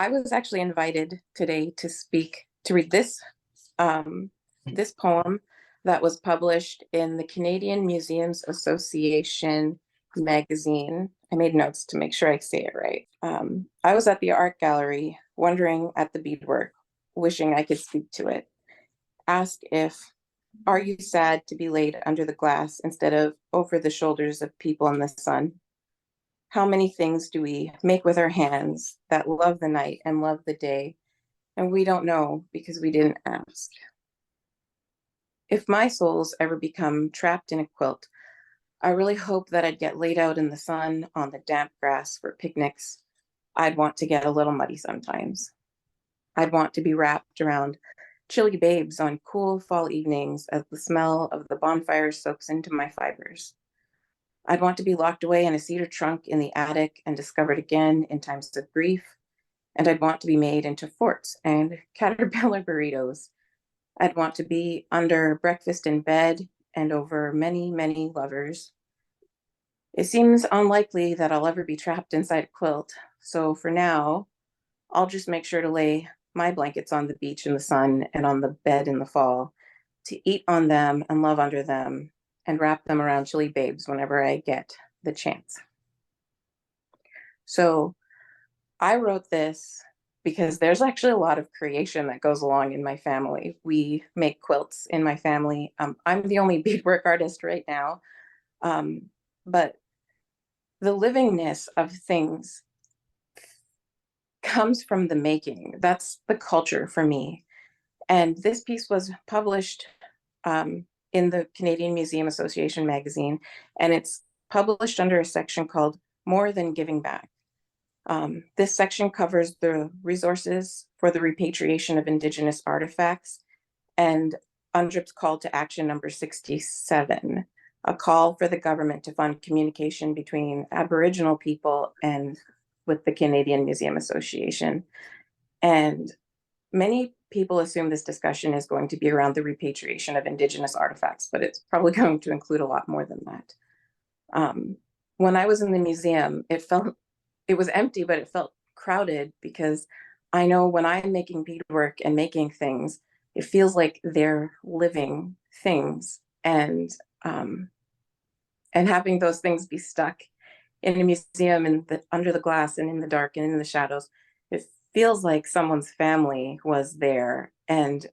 I was actually invited today to speak, to read um, this poem that was published in the Canadian Museums Association magazine. I made notes to make sure I say it right. I was at the art gallery, wondering at the beadwork, wishing I could speak to it. Ask if, are you sad to be laid under the glass instead of over the shoulders of people in the sun? How many things do we make with our hands that love the night and love the day, and we don't know because we didn't ask? If my souls ever become trapped in a quilt, I really hope that I'd get laid out in the sun on the damp grass for picnics. I'd want to get a little muddy sometimes. I'd want to be wrapped around chilly babes on cool fall evenings as the smell of the bonfire soaks into my fibers. I'd want to be locked away in a cedar trunk in the attic and discovered again in times of grief. And I'd want to be made into forts and caterpillar burritos. I'd want to be under breakfast in bed and over many, many lovers. It seems unlikely that I'll ever be trapped inside a quilt. So for now, I'll just make sure to lay my blankets on the beach in the sun and on the bed in the fall, to eat on them and love under them and wrap them around chilly babes whenever I get the chance. So I wrote this because there's actually a lot of creation that goes along in my family. We make quilts in my family. I'm the only beadwork artist right now, but the livingness of things comes from the making. That's the culture for me. And this piece was published in the Canadian Museum Association magazine, and it's published under a section called More Than Giving Back. This section covers the resources for the repatriation of Indigenous artifacts and UNDRIP's call to action number 67, a call for the government to fund communication between Aboriginal people and with the Canadian Museum Association. And many people assume this discussion is going to be around the repatriation of Indigenous artifacts, but it's probably going to include a lot more than that. When I was in the museum, it was empty, but it felt crowded because I know when I'm making beadwork and making things, it feels like they're living things, and having those things be stuck in a museum and under the glass and in the dark and in the shadows, it feels like someone's family was there, and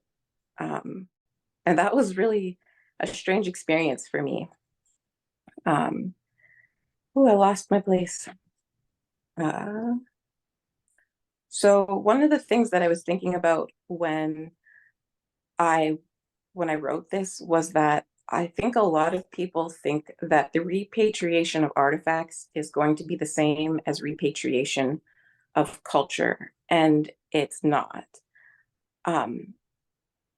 that was really a strange experience for me. Oh, I lost my place. Uh, so one of the things that I was thinking about I when I wrote this was that I think a lot of people think that the repatriation of artifacts is going to be the same as repatriation of culture, and it's not. Um,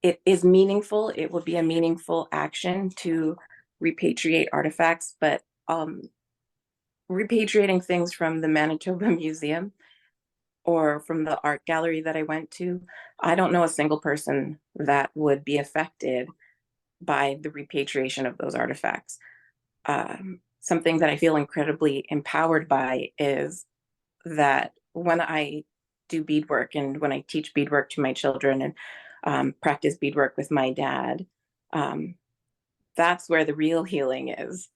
it is meaningful. It would be a meaningful action to repatriate artifacts, but repatriating things from the Manitoba Museum or from the art gallery that I went to, I don't know a single person that would be affected by the repatriation of those artifacts. Something that I feel incredibly empowered by is that when I do beadwork and when I teach beadwork to my children and practice beadwork with my dad, that's where the real healing is.